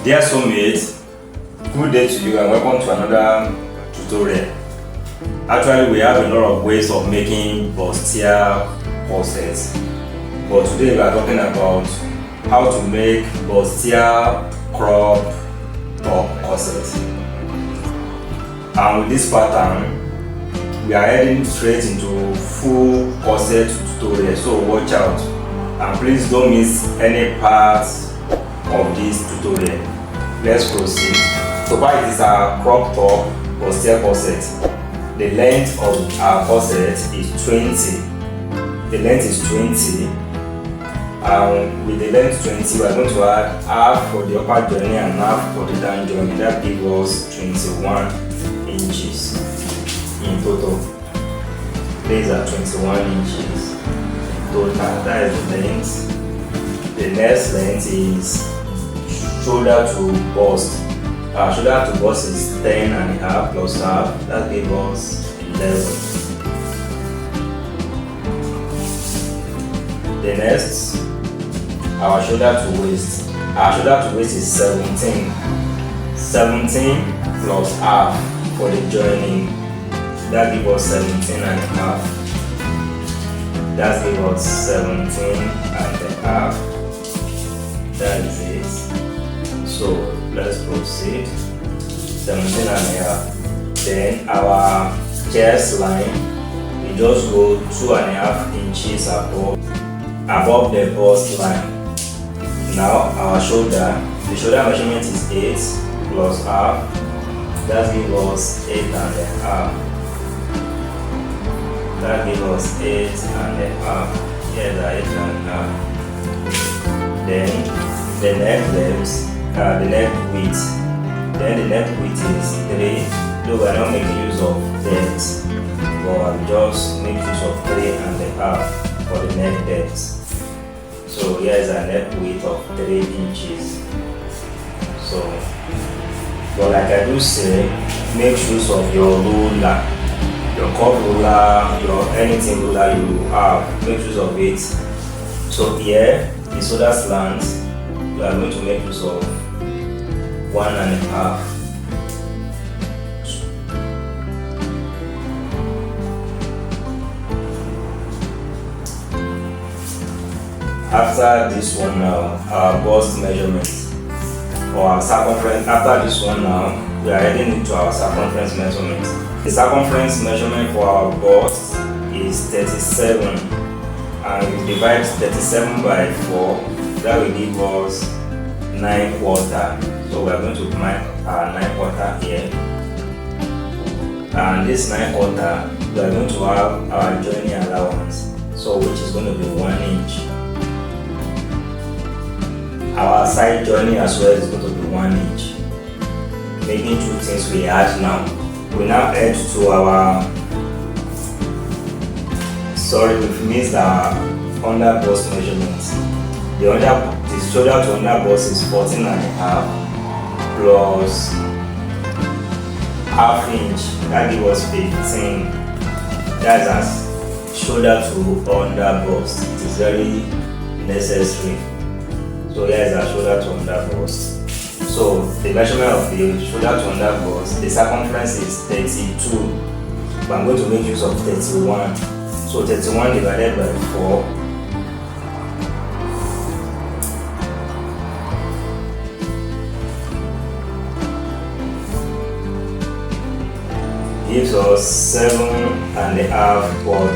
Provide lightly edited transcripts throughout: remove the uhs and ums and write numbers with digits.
Dear soulmate, good day to you and welcome to another tutorial. Actually, we have a lot of ways of making bustier corsets, but today we are talking about how to make bustier crop top corset. And with this pattern, we are heading straight into full corset tutorial, so watch out and please don't miss any parts of this tutorial. Let's proceed. So far it is our crop top bustier corset. The length of our corset is 20. The length is 20, and with the length 20 we are going to add half for the upper joining and half for the down joining. That gives us 21 inches in total. These are 21 inches in total. That is the length. The next length is shoulder to bust. Our shoulder to bust is 10.5 plus half. That gives us 11. The next, our shoulder to waist. Our shoulder to waist is 17. 17 plus half for the joining. That gives us 17.5. That gives us 17.5. That is it. So let's proceed. 17.5. Then our chest line, we just go 2.5 inches above the bust line. Now our shoulder, the shoulder measurement is 8 plus half. That gives us 8.5. That gives us 8.5. Here the 8.5. Then the neck length, the neck width. Then the neck width is 3. Though we are not making use of depth, but I will just make use of 3.5 for the neck depth. So here is a neck width of 3 inches. So, but like I do say, make use of your ruler, your cup ruler, your anything ruler you have. Make use of it. So here, the shoulder slant, we are going to make use of 1.5. After this one now, our bust measurement or our circumference. After this one now, we are heading into our circumference measurement. The circumference measurement for our bust is 37, and we divide 37 by 4. That will give us 9/4. So we are going to mark our 9/4 here, and this 9/4 we are going to have our joining allowance, so which is going to be 1 inch. Our side joining as well is going to be 1 inch. Making two things we add now. We now head to our, we've missed our under bust measurement. The shoulder to under bust is 14.5 plus half inch. That gives us 15. That's as shoulder to under bust. It is very necessary. So here is our shoulder to under bust. So the measurement of the shoulder to under bust, the circumference is 32. But I'm going to make use of 31. So 31 divided by 4 gives us 7.5/4.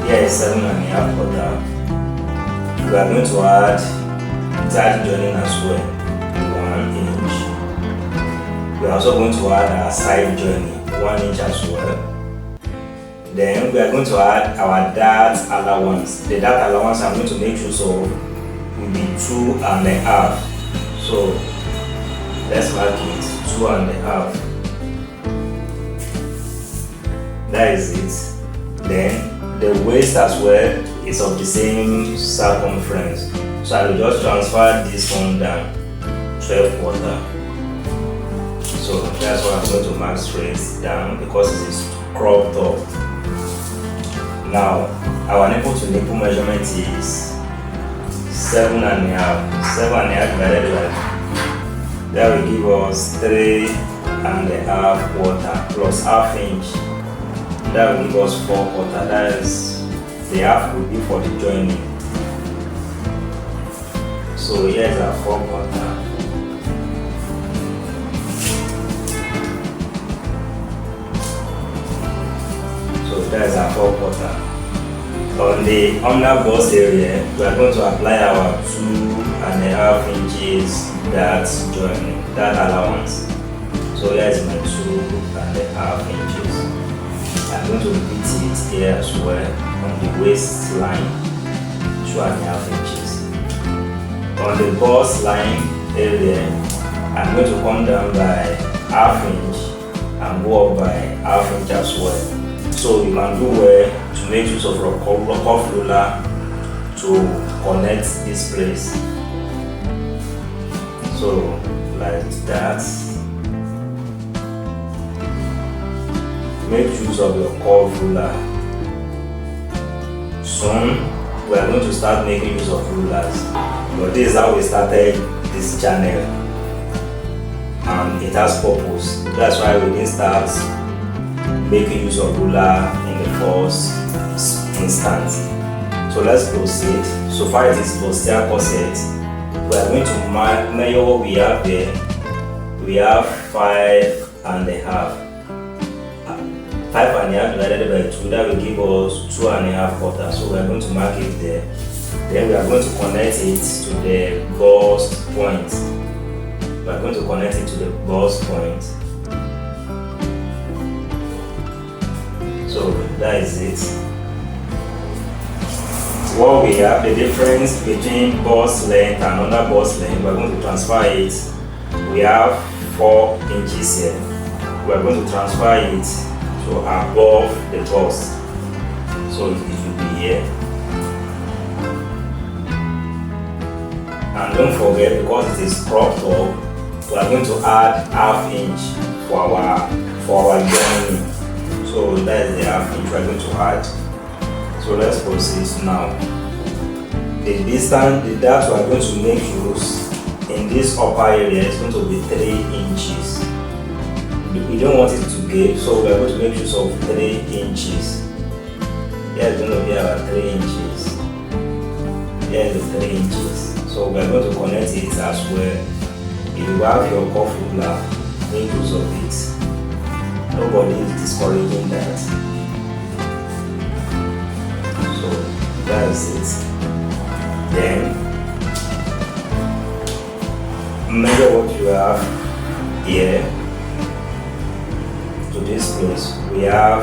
Here is 7.5/4. We are going to add third joining as well, 1 inch. We are also going to add our side joining, 1 inch as well. Then we are going to add our dart allowance. The dart allowance I'm going to make use of will be 2.5. So let's mark it 2.5. That is it. Then the waist as well is of the same circumference. So I will just transfer this one down 12/4. So that's what I'm going to mark straight down because it is crop top. Now our nipple to nipple measurement is 7.5. 7.5 divided by That will give us 3.5 quarter plus half inch. That will give us 4 quarter. That is the half will be for the joining. So here's our 4 quarter. So that's our 4 quarter. On the under bust area, we are going to apply our 2.5 inches that joining, that allowance. So here is my 2.5 inches. I'm going to repeat it here as well on the waistline, 2.5 inches. On the bust line area, I'm going to come down by half inch and go up by half inch as well. So you can do well to make use of a cuff ruler to connect this place. So like that. Make use of your cuff ruler. Soon we are going to start making use of rulers. But this is how we started this channel, and it has purpose. That's why we didn't start making use of ruler in the first instance. So let's proceed. So far it is bustier corset. We are going to measure what we have there. We have 5.5. 5.5 divided by 2, that will give us 2.5 quarters. So we are going to mark it there. Then we are going to connect it to the bust point. We are going to connect it to the bust point. So that is it. What we have, the difference between bust length and under bust length, we are going to transfer it. We have 4 inches here. We are going to transfer it to above the bust. So it will be here. And don't forget, because it is cropped up, we are going to add half inch for our joining. So that is the half inch we are going to add. So let's proceed now. The distance, the depth we are going to make use in this upper area is going to be 3 inches. We don't want it to gape, so we are going to make use of 3 inches. Here is going to be about 3 inches. Here is the 3 inches. So we are going to connect it as well. If you have your cuff ruler, make use of it. Nobody is discouraging that. So that is it. Then measure what you have here to this place. We have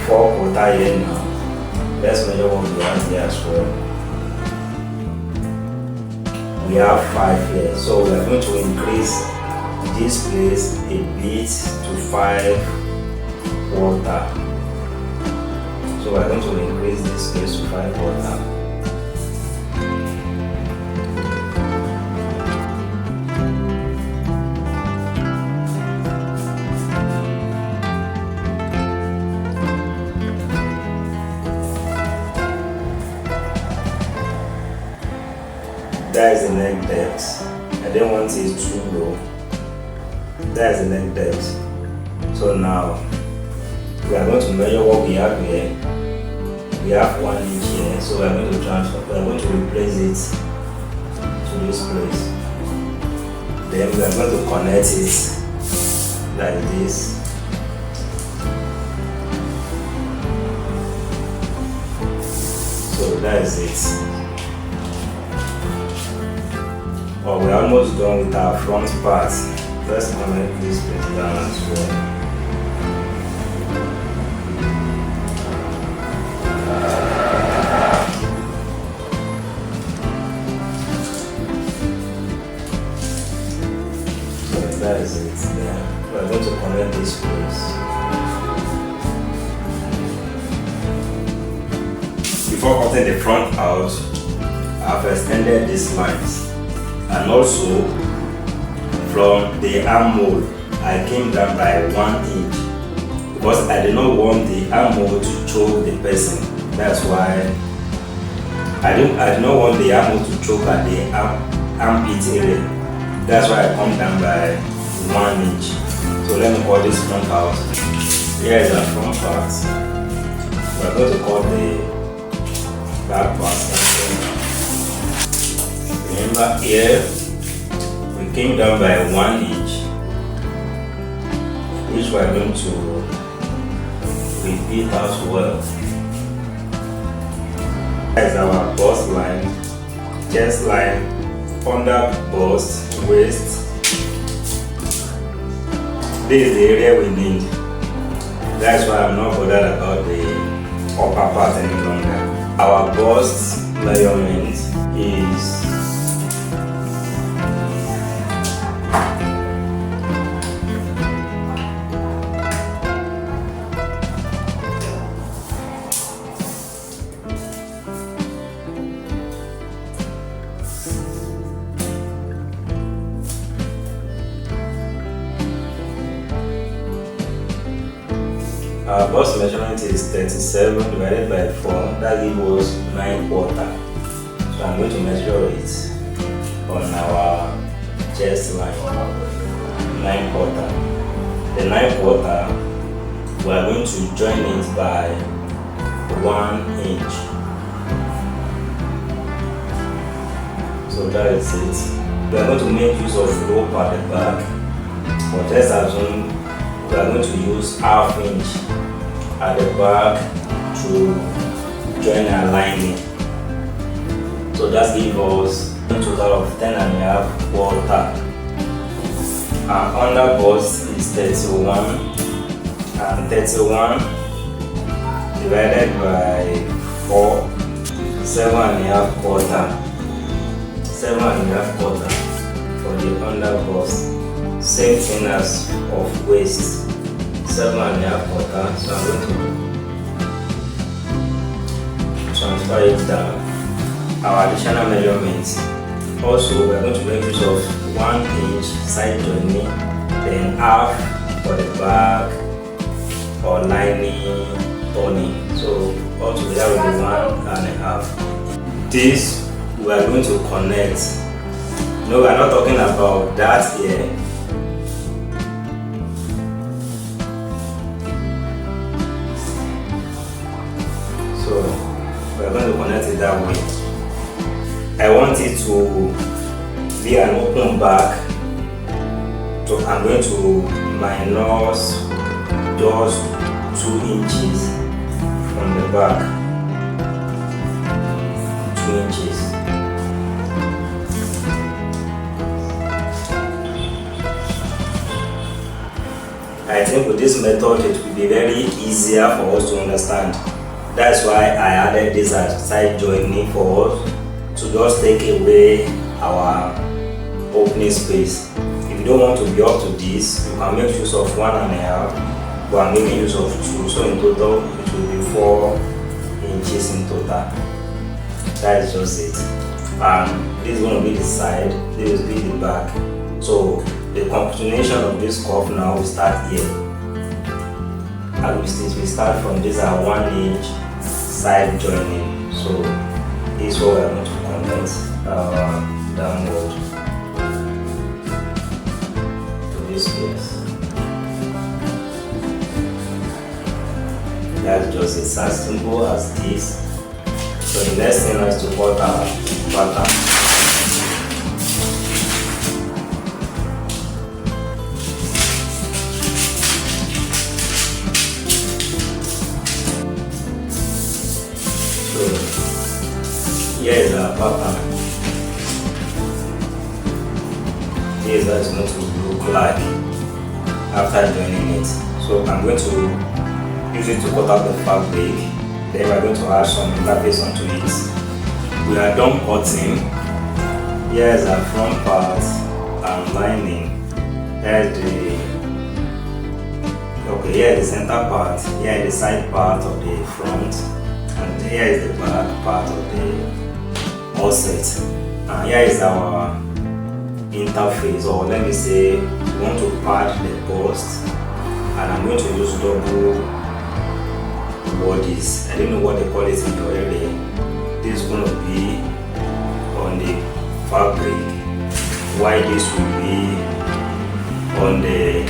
4 quarter here now. Let's measure what we have here as well. We have 5 here. So we are going to increase this place a bit to 5 quarter. So we are going to increase this place to 5 quarter. That is the neck depth. I don't want it too low. That is the neck depth. So now we are going to measure what we have here. We have 1 inch here, so we are going to transfer. We are going to replace it to this place. Then we are going to connect it like this. So that is it. Oh, we're almost done with our front part. Let's connect this place down as well. So that is it there. We're going to connect this place. Before cutting the front out, I've extended these lines. And also from the arm mold, I came down by 1 inch because I did not want the arm mold to choke the person. That's why I did not want the arm mold to choke at the armpit area. That's why I come down by 1 inch. So let me cut this front out. Here is the front part. We are going to cut the back part. Remember here, we came down by 1 inch, which we are going to repeat as well. That is our bust line, chest line, under bust, waist. This is the area we need. That's why I'm not bothered about the upper part any longer. Our bust measurement is our bust measurement is 37 divided by 4, that gives us 9/4. So I'm going to measure it on our chest line, 9/4. The 9/4, we are going to join it by 1 inch. So that is it. We are going to make use of rope at the back, but let's assume we are going to use 1/2 inch at the back to join our lining. So that gives us a total of 10.5/4. Our under bust is 31, and 31 divided by 4, 7.5/4. 7.5/4 for the under bust. Same thing as of waist, 7.5/4. So I'm going to transfer it down. Our additional measurements. Also, we are going to make use of 1 inch side joining, then 1/2 for the back or lining, turning. So altogether will be 1.5. This we are going to connect. No, we are not talking about that here. So we are going to connect it that way. I want it to be an open back, so I'm going to minus just 2 inches from the back. 2 inches. I think with this method it will be very easier for us to understand. That's why I added this as side joining for us to just take away our opening space. If you don't want to be up to this, you can make use of 1.5, but I'm making use of 2, so in total it will be 4 inches in total. That is just it. This is going to be the side, this will be the back. So the continuation of this curve now will start here. And we start from this 1 inch side joining. So this is what we are going to connect downward to this place. That's just it's as simple as this. So the next thing is to cut our pattern. Here is our pattern. Here is how it's going to look like after joining it. So I'm going to use it to cut out the fabric. Then we're going to add some interface onto it. We are done cutting. Here is our front part and lining. Here is here is the center part. Here is the side part of the front, and here is the back part of the corset. And here is our interface, or let me say we want to pad the bust, and I'm going to use double bodies. I don't know what they call it in your area. This is going to be on the fabric why this will be on the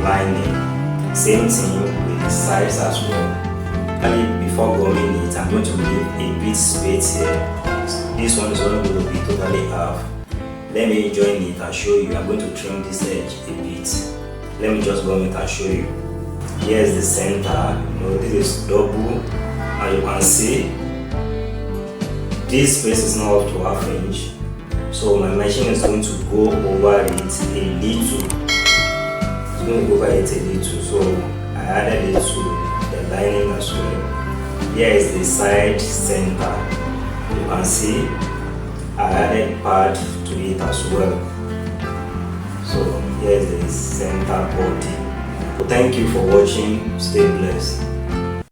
lining. Same thing with the sides as well. Before gluing it, I'm going to leave a bit space here. This one is only going to be totally half. Let me join it and show you. I'm going to trim this edge a bit. Let me just glue it and show you. Here's the center. This is double, and you can see this space is not up to half inch. So my machine is going to go over it a little. It's going to go over it a little. So I added it to the lining as well. Here is the side center. You can see I added pad to it as well. So here is the center body. Thank you for watching. Stay blessed.